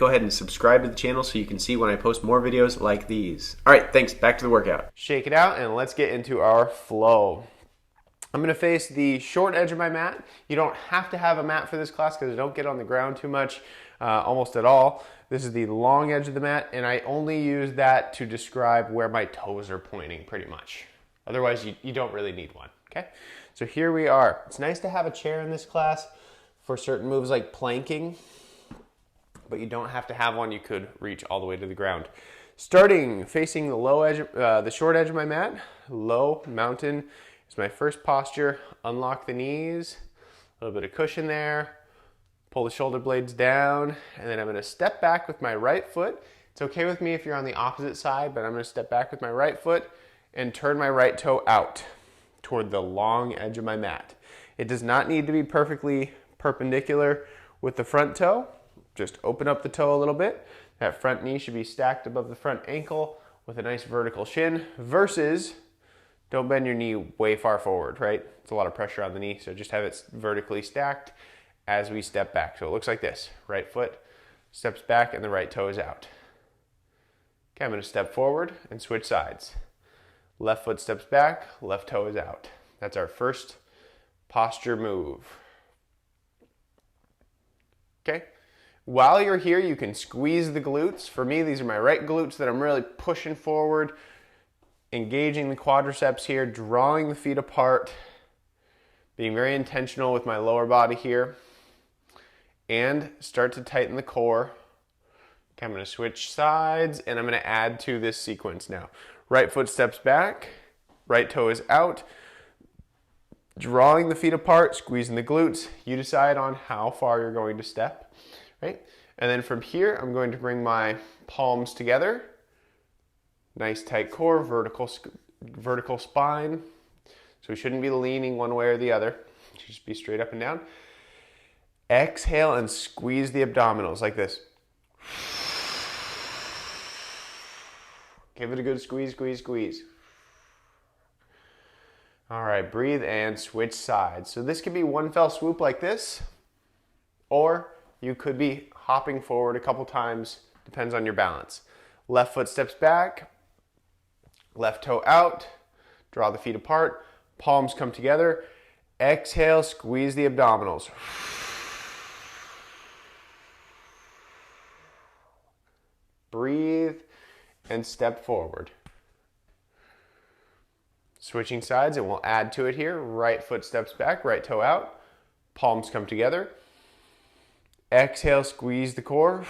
Go ahead and subscribe to the channel so you can see when I post more videos like these. All right, thanks. Back to the workout. Shake it out and let's get into our flow. I'm gonna face the short edge of my mat. You don't have to have a mat for this class because I don't get on the ground too much, almost at all. This is the long edge of the mat, and I only use that to describe where my toes are pointing pretty much. Otherwise, you don't really need one, okay? So here we are. It's nice to have a chair in this class for certain moves like planking, but you don't have to have one. You could reach all the way to the ground. Starting facing the low edge, the short edge of my mat, low mountain is my first posture. Unlock the knees, a little bit of cushion there. Pull the shoulder blades down, and then I'm gonna step back with my right foot. It's okay with me if you're on the opposite side, but I'm gonna step back with my right foot and turn my right toe out toward the long edge of my mat. It does not need to be perfectly perpendicular with the front toe. Just open up the toe a little bit. That front knee should be stacked above the front ankle with a nice vertical shin versus don't bend your knee way far forward, right? It's a lot of pressure on the knee, so just have it vertically stacked as we step back. So it looks like this. Right foot steps back and the right toe is out. Okay, I'm gonna step forward and switch sides. Left foot steps back, left toe is out. That's our first posture move. Okay? While you're here, you can squeeze the glutes. For me, these are my right glutes that I'm really pushing forward, engaging the quadriceps here, drawing the feet apart, being very intentional with my lower body here, and start to tighten the core. Okay, I'm gonna switch sides, and I'm gonna add to this sequence now. Right foot steps back, right toe is out, drawing the feet apart, squeezing the glutes. You decide on how far you're going to step. Right? And then from here, I'm going to bring my palms together. Nice tight core, vertical spine. So we shouldn't be leaning one way or the other. It should just be straight up and down. Exhale and squeeze the abdominals like this. Give it a good squeeze, squeeze, squeeze. All right, breathe and switch sides. So this could be one fell swoop like this, or you could be hopping forward a couple times, depends on your balance. Left foot steps back, left toe out, draw the feet apart, palms come together. Exhale, squeeze the abdominals. Breathe and step forward. Switching sides, and we'll add to it here. Right foot steps back, right toe out, palms come together. Exhale, squeeze the core.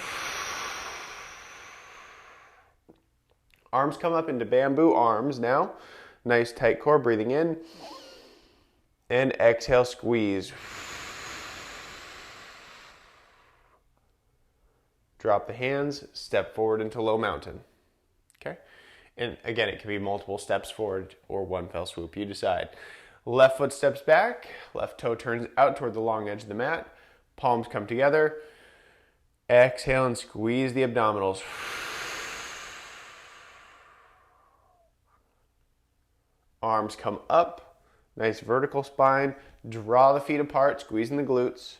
Arms come up into bamboo arms now. Nice tight core, breathing in. And exhale, squeeze. Drop the hands, step forward into low mountain. Okay? And again, it can be multiple steps forward or one fell swoop, you decide. Left foot steps back, left toe turns out toward the long edge of the mat. Palms come together. Exhale and squeeze the abdominals. Arms come up. Nice vertical spine. Draw the feet apart, squeezing the glutes.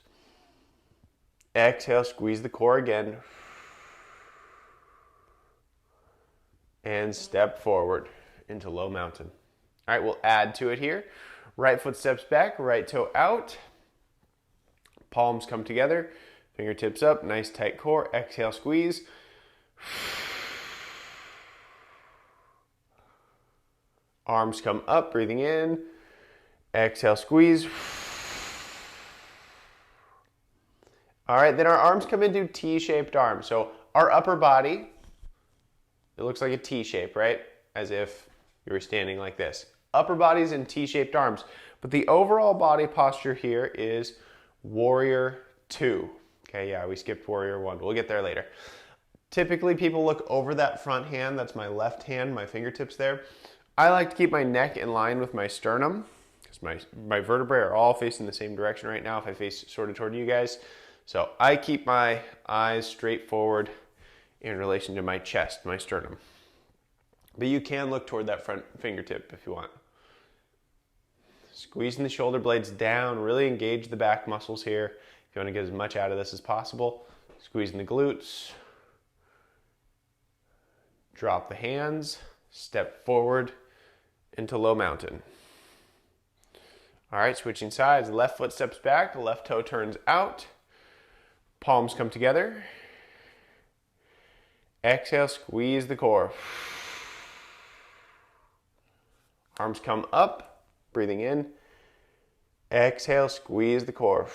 Exhale, squeeze the core again. And step forward into low mountain. All right, we'll add to it here. Right foot steps back, right toe out. Palms come together, fingertips up, nice tight core. Exhale, squeeze. Arms come up, breathing in. Exhale, squeeze. All right, then our arms come into T-shaped arms. So our upper body, it looks like a T shape, right? As if you were standing like this. Upper body's in T-shaped arms. But the overall body posture here is Warrior 2. Okay, yeah, we skipped Warrior 1. We'll get there later. Typically, people look over that front hand. That's my left hand, my fingertips there. I like to keep my neck in line with my sternum because my vertebrae are all facing the same direction right now if I face sort of toward you guys. So I keep my eyes straight forward in relation to my chest, my sternum. But you can look toward that front fingertip if you want. Squeezing the shoulder blades down, really engage the back muscles here. If you want to get as much out of this as possible. Squeezing the glutes, Drop the hands, step forward into low mountain. All right, switching sides. Left foot steps back, left toe turns out. Palms come together. Exhale, squeeze the core. Arms come up, breathing in. Exhale, squeeze the core.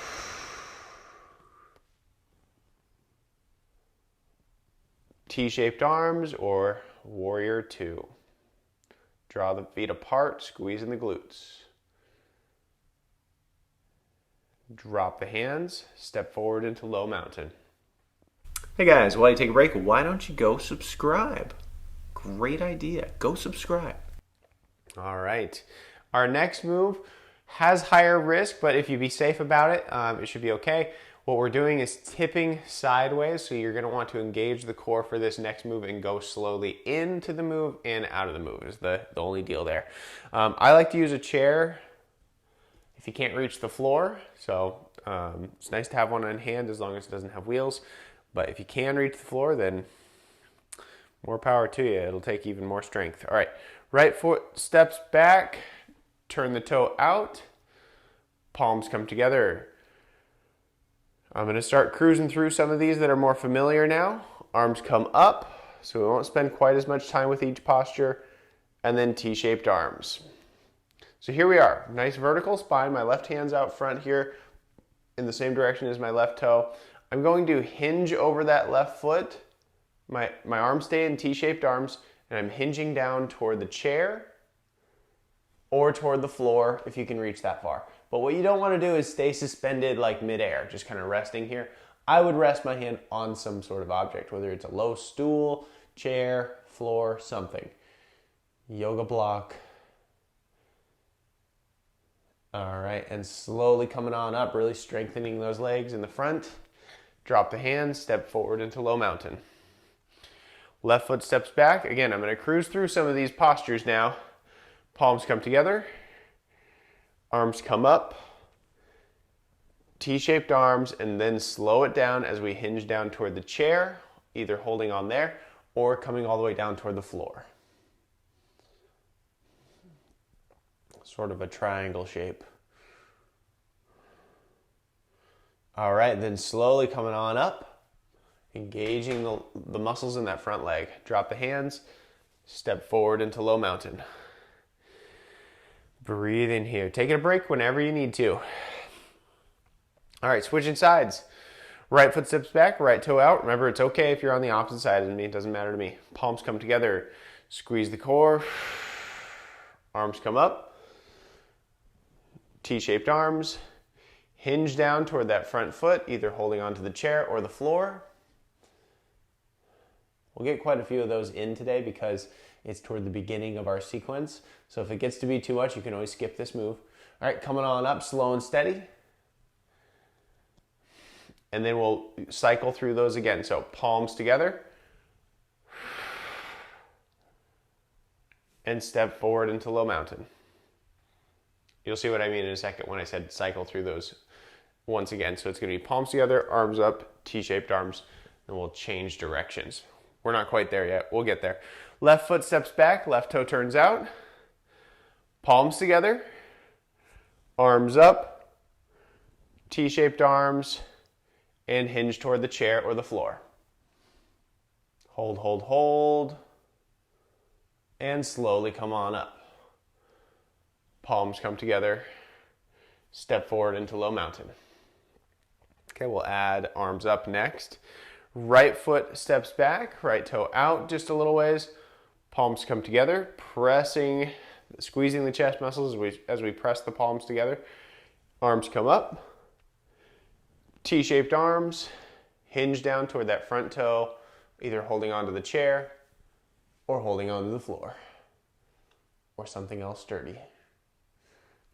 T-shaped arms or warrior two. Draw the feet apart, squeezing the glutes. Drop the hands, step forward into low mountain. Hey guys, while you take a break, why don't you go subscribe? Great idea. Go subscribe. All right. Our next move has higher risk, but if you be safe about it, it should be okay. What we're doing is tipping sideways, so you're going to want to engage the core for this next move and go slowly into the move and out of the move is the only deal there. I like to use a chair if you can't reach the floor, so it's nice to have one on hand as long as it doesn't have wheels. But if you can reach the floor, then more power to you. It'll take even more strength. All right, right foot steps back, turn the toe out, palms come together. I'm going to start cruising through some of these that are more familiar now. Arms come up, so we won't spend quite as much time with each posture, and then T-shaped arms. So here we are, nice vertical spine. My left hand's out front here in the same direction as my left toe. I'm going to hinge over that left foot. My arms stay in T-shaped arms, and I'm hinging down toward the chair or toward the floor if you can reach that far. But what you don't want to do is stay suspended like midair, just kind of resting here. I would rest my hand on some sort of object, whether it's a low stool, chair, floor, something. Yoga block. All right, and slowly coming on up, really strengthening those legs in the front. Drop the hands, step forward into low mountain. Left foot steps back. Again, I'm going to cruise through some of these postures now. Palms come together. Arms come up. T-shaped arms, and then slow it down as we hinge down toward the chair, either holding on there or coming all the way down toward the floor. Sort of a triangle shape. All right, then slowly coming on up, engaging the muscles in that front leg. Drop the hands, step forward into low mountain. Breathe in here. Taking a break whenever you need to. All right, switching sides. Right foot steps back, right toe out. Remember, it's okay if you're on the opposite side of me. It doesn't matter to me. Palms come together. Squeeze the core. Arms come up. T-shaped arms. Hinge down toward that front foot, either holding onto the chair or the floor. We'll get quite a few of those in today because it's toward the beginning of our sequence. So if it gets to be too much, you can always skip this move. All right, coming on up, slow and steady. And then we'll cycle through those again. So palms together. And step forward into low mountain. You'll see what I mean in a second when I said cycle through those once again. So it's going to be palms together, arms up, T-shaped arms, and we'll change directions. We're not quite there yet. We'll get there. Left foot steps back, left toe turns out. Palms together, arms up, T-shaped arms, and hinge toward the chair or the floor. Hold, hold, hold, and slowly come on up. Palms come together, step forward into low mountain. Okay, we'll add arms up next. Right foot steps back, right toe out just a little ways. Palms come together, squeezing the chest muscles as we press the palms together. Arms come up. T-shaped arms, hinge down toward that front toe, either holding onto the chair or holding onto the floor or something else sturdy.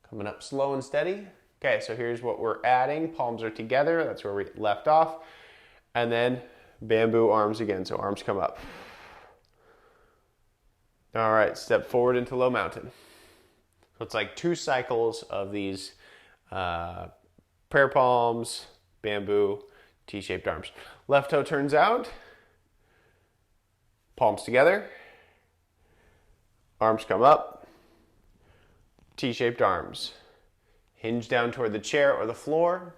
Coming up slow and steady. Okay, so here's what we're adding. Palms are together. That's where we left off. And then bamboo arms again. So arms come up. All right, step forward into low mountain. So it's like 2 cycles of these prayer palms, bamboo, T-shaped arms. Left toe turns out. Palms together. Arms come up, T-shaped arms. Hinge down toward the chair or the floor.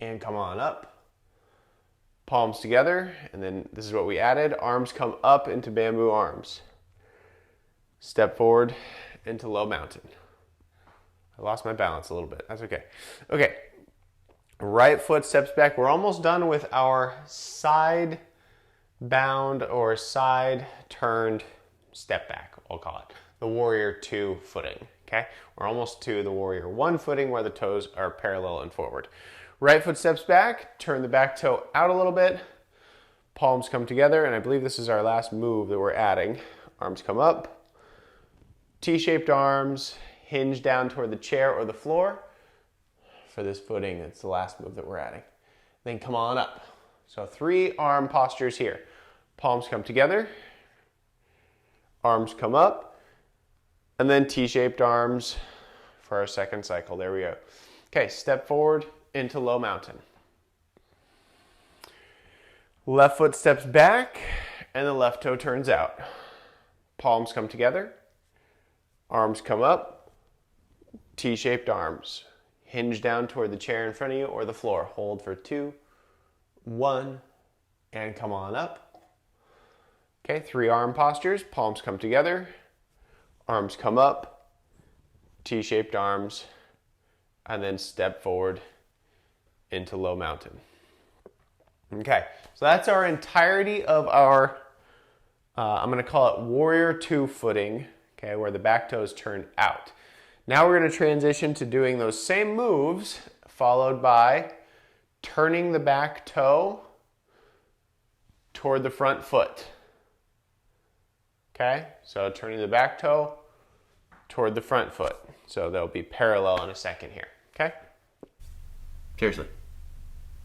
And come on up. Palms together, and then this is what we added. Arms come up into bamboo arms. Step forward into low mountain. I lost my balance a little bit. That's okay. Okay. Right foot steps back. We're almost done with our side bound or side turned step back, I'll call it. The warrior 2 footing, okay? We're almost to the warrior 1 footing where the toes are parallel and forward. Right foot steps back, turn the back toe out a little bit, palms come together, and I believe this is our last move that we're adding. Arms come up, T-shaped arms, hinge down toward the chair or the floor. For this footing, it's the last move that we're adding. Then come on up. So 3 arm postures here. Palms come together, arms come up, and then T-shaped arms for our second cycle. There we go. Okay, step forward into low mountain. Left foot steps back, and the left toe turns out. Palms come together, arms come up, T-shaped arms. Hinge down toward the chair in front of you or the floor. Hold for 2, 1, and come on up. Okay, 3 arm postures. Palms come together, arms come up, T-shaped arms, and then step forward into low mountain. Okay, so that's our entirety of our, I'm going to call it warrior 2 footing, okay, where the back toes turn out. Now we're going to transition to doing those same moves, followed by turning the back toe toward the front foot. Okay, so turning the back toe toward the front foot. So they'll be parallel in a second here. Okay? Seriously,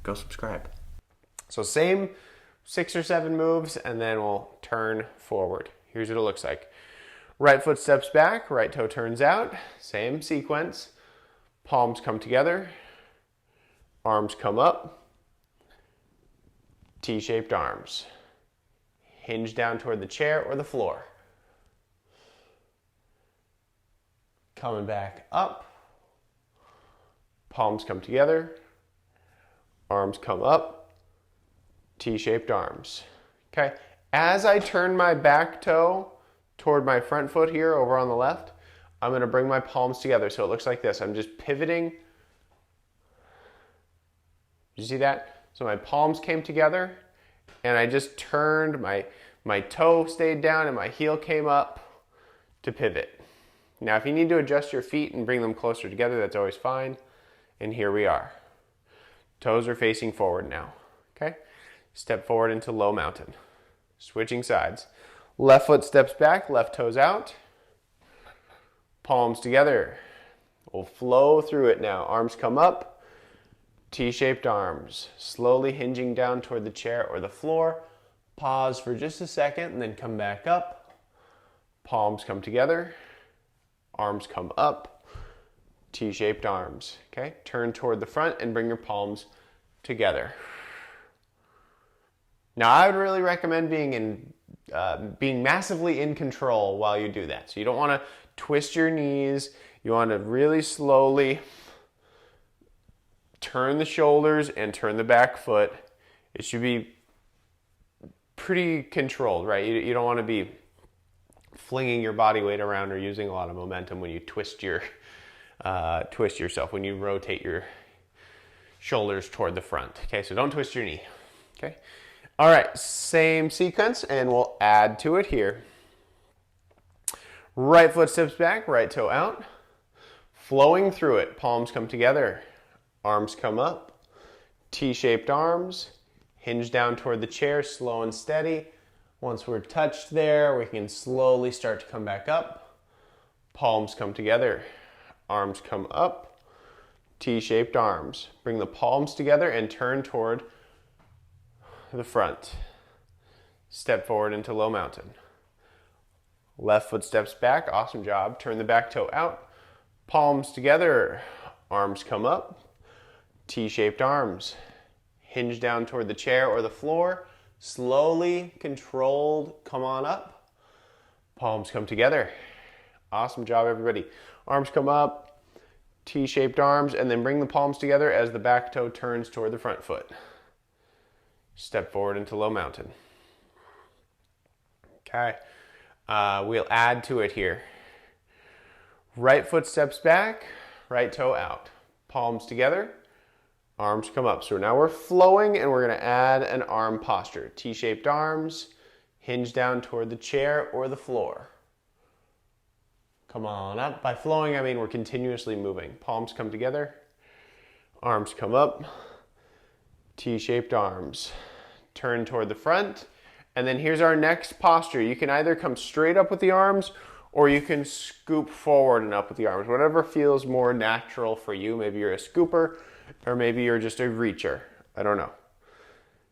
go subscribe. So same 6 or 7 moves, and then we'll turn forward. Here's what it looks like. Right foot steps back, right toe turns out. Same sequence. Palms come together, arms come up, T-shaped arms. Hinge down toward the chair or the floor. Coming back up. Palms come together, arms come up, T-shaped arms. Okay, as I turn my back toe toward my front foot here over on the left, I'm going to bring my palms together so it looks like this. I'm just pivoting. You see that? So my palms came together and I just turned, my toe stayed down and my heel came up to pivot. Now if you need to adjust your feet and bring them closer together, that's always fine. And here we are. Toes are facing forward now. Okay? Step forward into low mountain. Switching sides. Left foot steps back, left toes out. Palms together. We'll flow through it now. Arms come up. T-shaped arms. Slowly hinging down toward the chair or the floor. Pause for just a second and then come back up. Palms come together. Arms come up. T-shaped arms. Okay? Turn toward the front and bring your palms together. Now I would really recommend being massively in control while you do that. So you don't want to twist your knees. You want to really slowly turn the shoulders and turn the back foot. It should be pretty controlled, right? You don't want to be flinging your body weight around or using a lot of momentum when you twist yourself, when you rotate your shoulders toward the front. Okay, so don't twist your knee. Okay. All right, same sequence, and we'll add to it here. Right foot steps back, right toe out. Flowing through it, palms come together, arms come up, T-shaped arms, hinge down toward the chair, slow and steady. Once we're touched there, we can slowly start to come back up. Palms come together, arms come up, T-shaped arms. Bring the palms together and turn toward the front. Step forward into low mountain. Left foot steps back, awesome job. Turn the back toe out, palms together, arms come up, T-shaped arms. Hinge down toward the chair or the floor, Slowly, controlled, come on up. Palms come together. Awesome job, everybody. Arms come up, T-shaped arms, and then bring the palms together as the back toe turns toward the front foot. Step forward into low mountain. Okay, we'll add to it here. Right foot steps back, right toe out. Palms together, arms come up. So now we're flowing and we're gonna add an arm posture. T-shaped arms, hinge down toward the chair or the floor. Come on up. By flowing, I mean we're continuously moving. Palms come together, arms come up, T-shaped arms. Turn toward the front, and then here's our next posture. You can either come straight up with the arms, or you can scoop forward and up with the arms. Whatever feels more natural for you. Maybe you're a scooper, or maybe you're just a reacher. I don't know.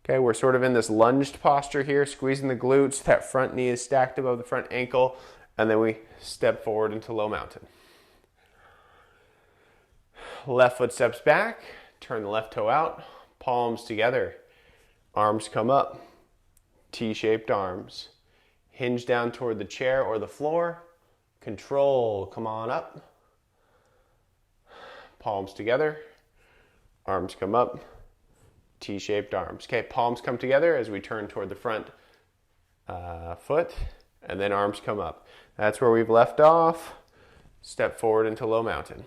Okay, we're sort of in this lunged posture here, squeezing the glutes. That front knee is stacked above the front ankle, and then we step forward into low mountain. Left foot steps back, turn the left toe out, palms together. Arms come up, T-shaped arms. Hinge down toward the chair or the floor. Control, come on up. Palms together, arms come up, T-shaped arms. Okay, palms come together as we turn toward the front foot, and then arms come up. That's where we've left off. Step forward into low mountain.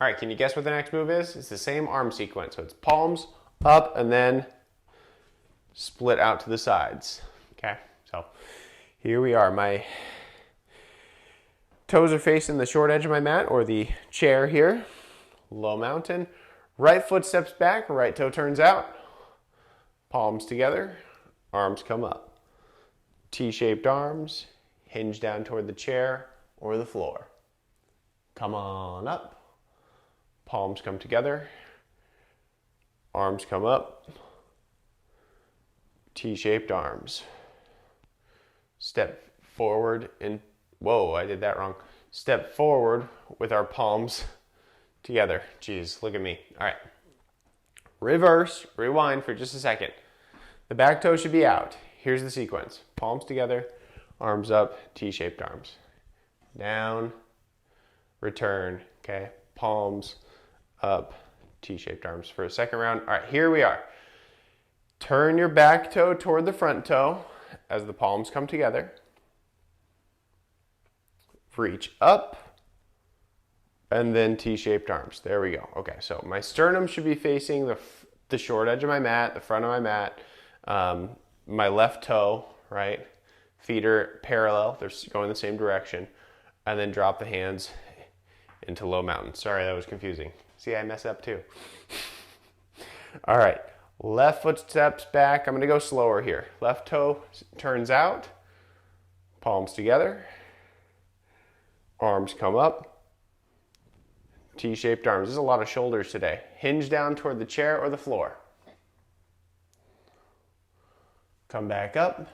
All right, can you guess what the next move is? It's the same arm sequence. So it's palms up and then split out to the sides. Okay, so here we are. My toes are facing the short edge of my mat or the chair here. Low mountain. Right foot steps back, right toe turns out. Palms together, arms come up. T-shaped arms, hinge down toward the chair or the floor. Come on up. Palms come together. Arms come up, T-shaped arms. Step forward and, whoa, I did that wrong. Step forward with our palms together. Jeez, look at me. All right. Reverse, rewind for just a second. The back toe should be out. Here's the sequence. Palms together, arms up, T-shaped arms. Down, return, okay? Palms up, T-shaped arms for a second round. All right, here we are. Turn your back toe toward the front toe as the palms come together. Reach up, and then T-shaped arms. There we go. Okay, so my sternum should be facing the short edge of my mat, the front of my mat, my left toe, right? Feet are parallel. They're going the same direction. And then drop the hands into low mountain. Sorry, that was confusing. See, I mess up too. All right, left foot steps back. I'm gonna go slower here. Left toe turns out, palms together, arms come up, T-shaped arms. There's a lot of shoulders today. Hinge down toward the chair or the floor. Come back up,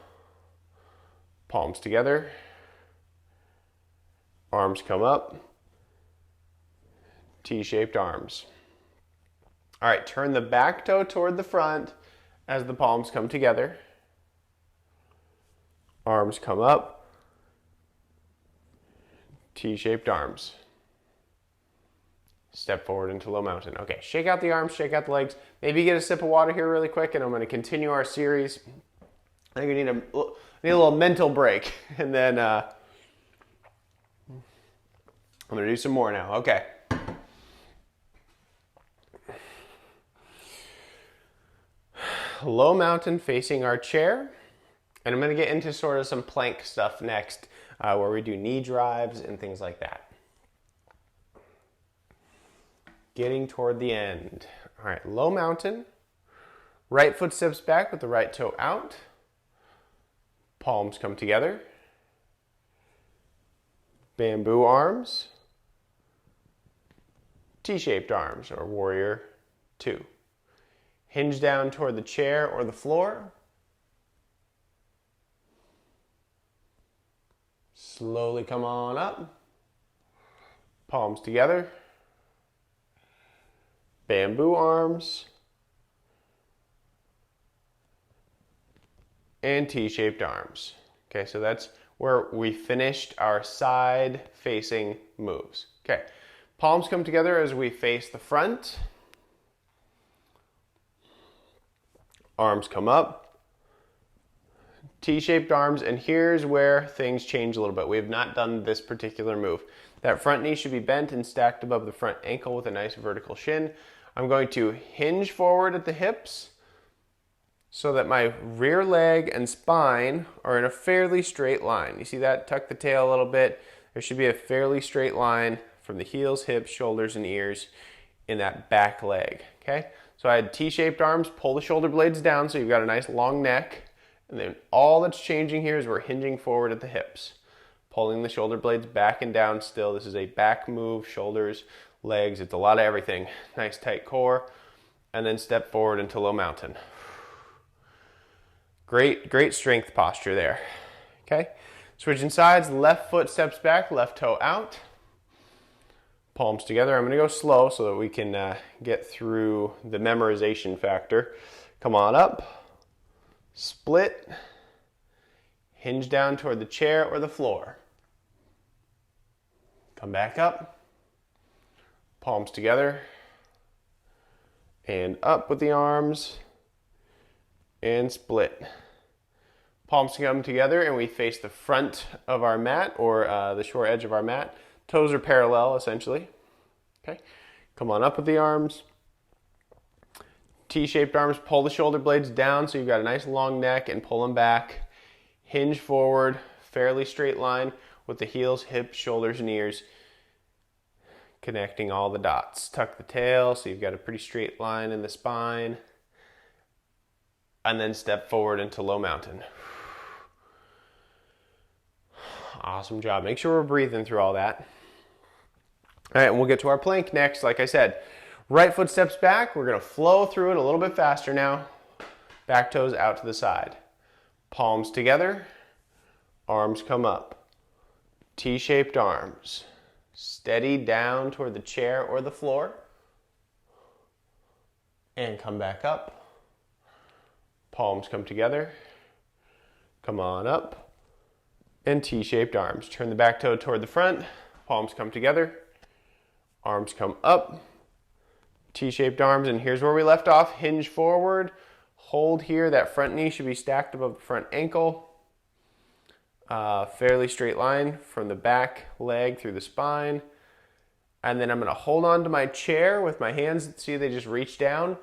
palms together, arms come up, T-shaped arms. All right, turn the back toe toward the front as the palms come together. Arms come up, T-shaped arms. Step forward into low mountain. Okay, shake out the arms, shake out the legs. Maybe get a sip of water here really quick, and I'm gonna continue our series. I think we need a little mental break, and then I'm gonna do some more now. Okay. Low mountain facing our chair, and I'm going to get into sort of some plank stuff next, where we do knee drives and things like that. Getting toward the end. All right, low mountain, right foot steps back with the right toe out, palms come together, bamboo arms, T-shaped arms, or warrior two. Hinge down toward the chair or the floor. Slowly come on up. Palms together. Bamboo arms. and T-shaped arms. Okay, so that's where we finished our side facing moves. Okay, palms come together as we face the front. Arms come up. T-shaped arms, and here's where things change a little bit. We have not done this particular move. That front knee should be bent and stacked above the front ankle with a nice vertical shin. I'm going to hinge forward at the hips so that my rear leg and spine are in a fairly straight line. You see that? Tuck the tail a little bit. There should be a fairly straight line from the heels, hips, shoulders, and ears in that back leg, okay? So I had T-shaped arms, pull the shoulder blades down so you've got a nice long neck, and then all that's changing here is we're hinging forward at the hips, pulling the shoulder blades back and down still. This is a back move, shoulders, legs, it's a lot of everything. Nice tight core, and then step forward into low mountain. Great strength posture there, okay? Switching sides, left foot steps back, left toe out. Palms together. I'm going to go slow so that we can get through the memorization factor. Come on up, split, hinge down toward the chair or the floor. Come back up, palms together, and up with the arms, and split. Palms come together and we face the front of our mat or the short edge of our mat. Toes are parallel essentially. Okay, come on up with the arms. T-shaped arms, pull the shoulder blades down so you've got a nice long neck and pull them back. Hinge forward, fairly straight line with the heels, hips, shoulders, and ears connecting all the dots. Tuck the tail so you've got a pretty straight line in the spine. And then step forward into low mountain. Awesome job. Make sure we're breathing through all that. All right, and we'll get to our plank next. Like I said, right foot steps back. We're going to flow through it a little bit faster now. Back toes out to the side. Palms together. Arms come up. T-shaped arms. Steady down toward the chair or the floor. And come back up. Palms come together. Come on up. And T-shaped arms. Turn the back toe toward the front. Palms come together. Arms come up. T-shaped arms, and here's where we left off. Hinge forward. Hold here. That front knee should be stacked above the front ankle. Fairly straight line from the back leg through the spine. And then I'm going to hold on to my chair with my hands. See, they just reach down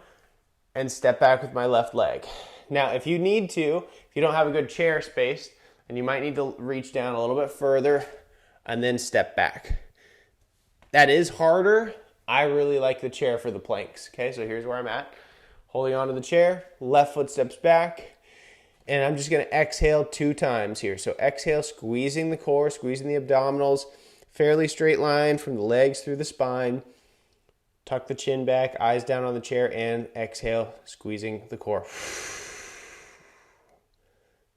and step back with my left leg. Now, if you need to, if you don't have a good chair space, then you might need to reach down a little bit further and then step back. That is harder. I really like the chair for the planks. Okay, so here's where I'm at. Holding onto the chair, left foot steps back, and I'm just going to exhale 2 times here. So exhale, squeezing the core, squeezing the abdominals, fairly straight line from the legs through the spine. Tuck the chin back, eyes down on the chair, and exhale, squeezing the core.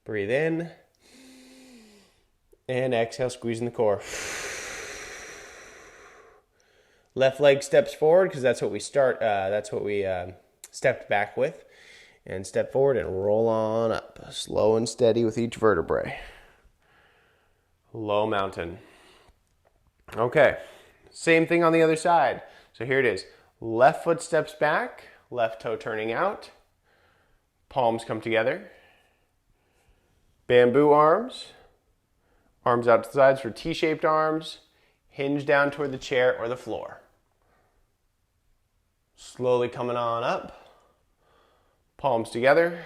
Breathe in, and exhale, squeezing the core. Left leg steps forward because that's what we stepped back with. And step forward and roll on up. Slow and steady with each vertebrae. Low mountain. Okay, same thing on the other side. So here it is. Left foot steps back, left toe turning out. Palms come together. Bamboo arms. Arms out to the sides for T-shaped arms. Hinge down toward the chair or the floor. Slowly coming on up. Palms together.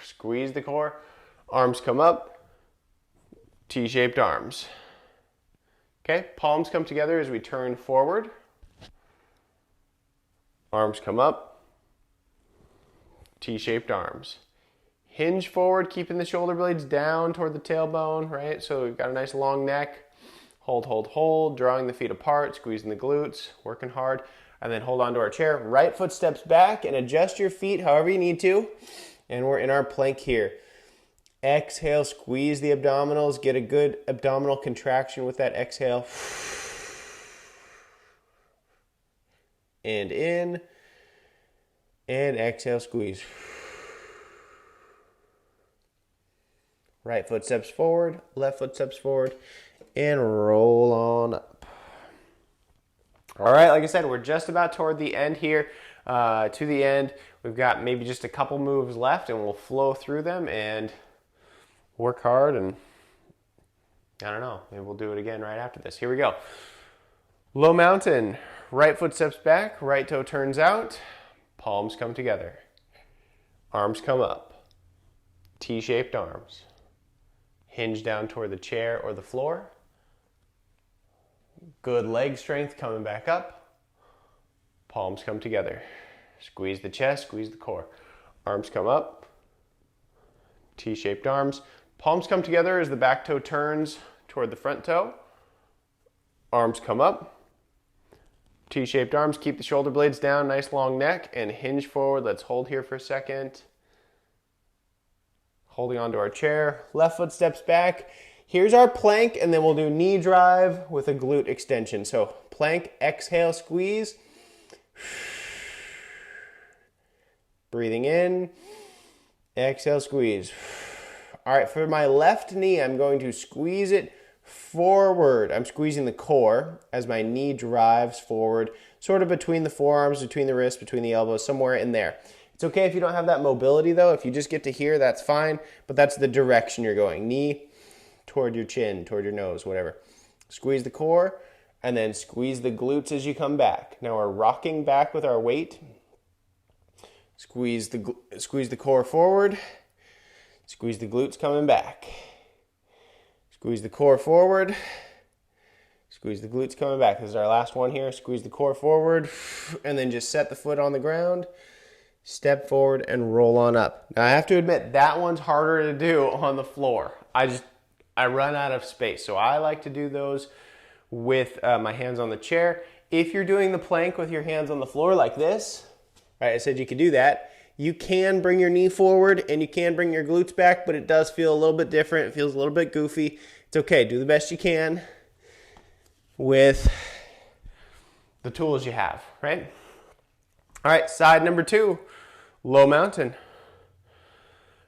Squeeze the core. Arms come up. T-shaped arms. Okay, palms come together as we turn forward. Arms come up. T-shaped arms. Hinge forward, keeping the shoulder blades down toward the tailbone, right? So we've got a nice long neck. Hold, hold, hold, drawing the feet apart, squeezing the glutes, working hard. And then hold on to our chair. Right foot steps back and adjust your feet however you need to. And we're in our plank here. Exhale, squeeze the abdominals. Get a good abdominal contraction with that exhale. And in. And exhale, squeeze. Right foot steps forward, left foot steps forward, and roll on up. All right, like I said, we're just about toward the end here. To the end, we've got maybe just a couple moves left, and we'll flow through them and work hard, and I don't know, maybe we'll do it again right after this. Here we go. Low mountain, right foot steps back, right toe turns out, palms come together, arms come up, T-shaped arms, hinge down toward the chair or the floor, good leg strength coming back up, palms come together, squeeze the chest, squeeze the core, arms come up, T-shaped arms, palms come together as the back toe turns toward the front toe, arms come up, T-shaped arms, keep the shoulder blades down, nice long neck, and hinge forward. Let's hold here for a second. Holding onto our chair. Left foot steps back. Here's our plank, and then we'll do knee drive with a glute extension. So plank, exhale, squeeze. Breathing in. Exhale, squeeze. All right, for my left knee, I'm going to squeeze it forward. I'm squeezing the core as my knee drives forward, sort of between the forearms, between the wrists, between the elbows, somewhere in there. It's okay if you don't have that mobility though. If you just get to here, that's fine, but that's the direction you're going. Knee toward your chin, toward your nose, whatever. Squeeze the core and then squeeze the glutes as you come back. Now we're rocking back with our weight. Squeeze the core forward. Squeeze the glutes coming back. Squeeze the core forward. Squeeze the glutes coming back. This is our last one here. Squeeze the core forward. And then just set the foot on the ground. Step forward and roll on up. Now I have to admit, that one's harder to do on the floor. I run out of space. So I like to do those with my hands on the chair. If you're doing the plank with your hands on the floor like this, right, I said you could do that. You can bring your knee forward and you can bring your glutes back, but it does feel a little bit different. It feels a little bit goofy. It's okay. Do the best you can with the tools you have, right? All right, side number 2, low mountain.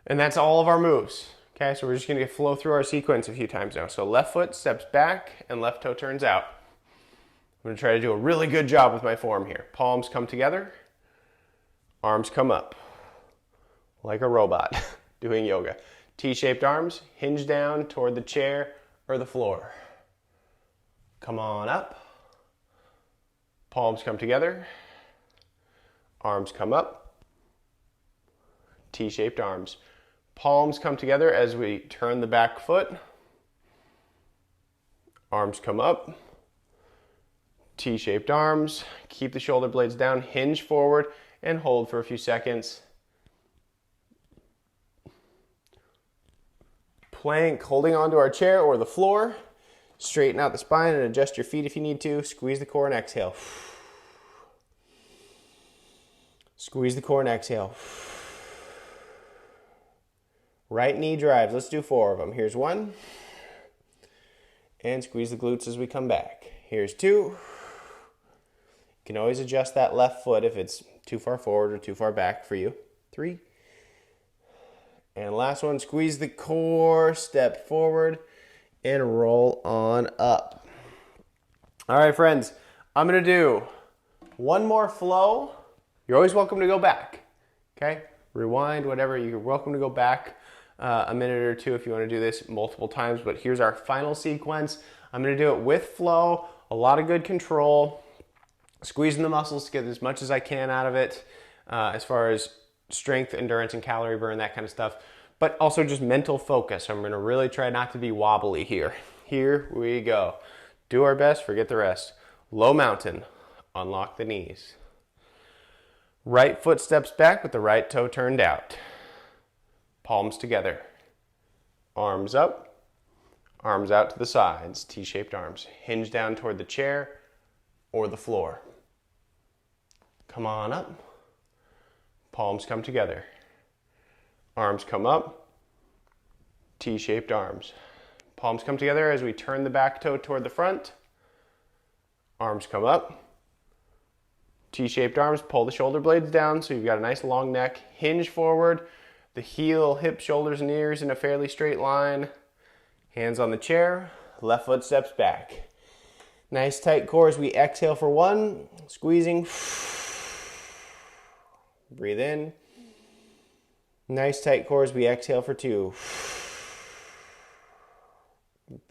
And that's all of our moves. Okay, so we're just going to flow through our sequence a few times now. So left foot steps back and left toe turns out. I'm going to try to do a really good job with my form here. Palms come together. Arms come up like a robot doing yoga. T-shaped arms, hinge down toward the chair or the floor. Come on up. Palms come together. Arms come up. T-shaped arms. Palms come together as we turn the back foot. Arms come up. T-shaped arms. Keep the shoulder blades down, hinge forward, and hold for a few seconds. Plank, holding onto our chair or the floor. Straighten out the spine and adjust your feet if you need to. Squeeze the core and exhale. Squeeze the core and exhale. Right knee drives. Let's do 4 of them. Here's 1. And squeeze the glutes as we come back. Here's 2. You can always adjust that left foot if it's too far forward or too far back for you. 3. And last one, squeeze the core, step forward, and roll on up. All right, friends, I'm going to do one more flow. You're always welcome to go back, okay? Rewind, whatever. You're welcome to go back a minute or two if you want to do this multiple times, but here's our final sequence. I'm going to do it with flow, a lot of good control, squeezing the muscles to get as much as I can out of it as far as strength, endurance, and calorie burn, that kind of stuff, but also just mental focus. I'm going to really try not to be wobbly here. Here we go. Do our best, forget the rest. Low mountain, unlock the knees. Right foot steps back with the right toe turned out. Palms together. Arms up. Arms out to the sides. T-shaped arms. Hinge down toward the chair or the floor. Come on up. Palms come together. Arms come up. T-shaped arms. Palms come together as we turn the back toe toward the front. Arms come up. T-shaped arms. Pull the shoulder blades down so you've got a nice long neck. Hinge forward. The heel, hips, shoulders, and ears in a fairly straight line. Hands on the chair. Left foot steps back. Nice tight core as we exhale for 1. Squeezing. Breathe in. Nice tight core as we exhale for 2.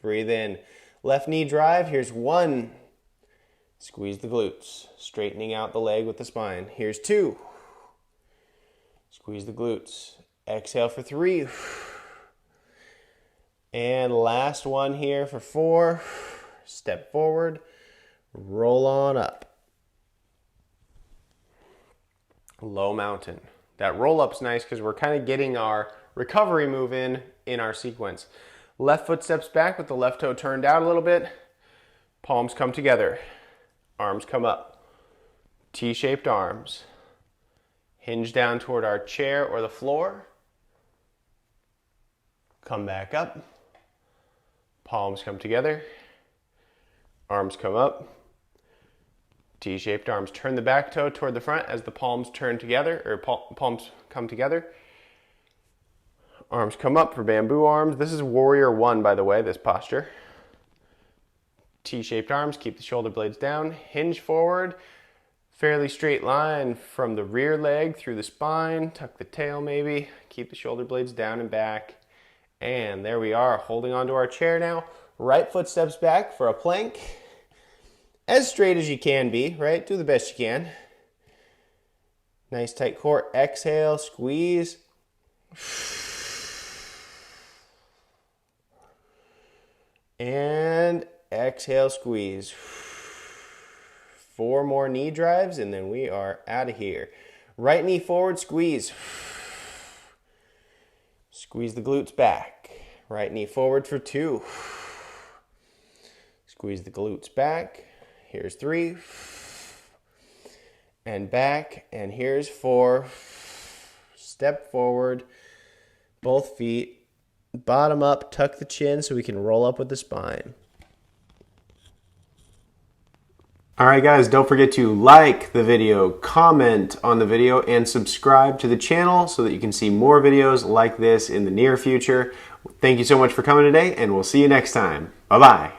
Breathe in. Left knee drive. Here's 1. Squeeze the glutes. Straightening out the leg with the spine. Here's 2. Squeeze the glutes. Exhale for 3. And last one here for 4. Step forward. Roll on up. Low mountain. That roll up's nice because we're kind of getting our recovery move in our sequence. Left foot steps back with the left toe turned out a little bit. Palms come together. Arms come up. T-shaped arms. Hinge down toward our chair or the floor. Come back up. Palms come together. Arms come up. T-shaped arms. Turn the back toe toward the front as the palms turn together, or palms come together. Arms come up for bamboo arms. This is warrior 1, by the way, this posture. T-shaped arms, keep the shoulder blades down. Hinge forward. Fairly straight line from the rear leg through the spine. Tuck the tail maybe. Keep the shoulder blades down and back. And there we are, holding onto our chair now. Right foot steps back for a plank. As straight as you can be, right? Do the best you can. Nice tight core. Exhale, squeeze. And exhale, squeeze. 4 more knee drives and then we are out of here. Right knee forward, squeeze. Squeeze the glutes back. Right knee forward for 2. Squeeze the glutes back. Here's 3. And back. And here's 4. Step forward. Both feet. Bottom up. Tuck the chin so we can roll up with the spine. Alright guys, don't forget to like the video, comment on the video, and subscribe to the channel so that you can see more videos like this in the near future. Thank you so much for coming today, and we'll see you next time. Bye-bye.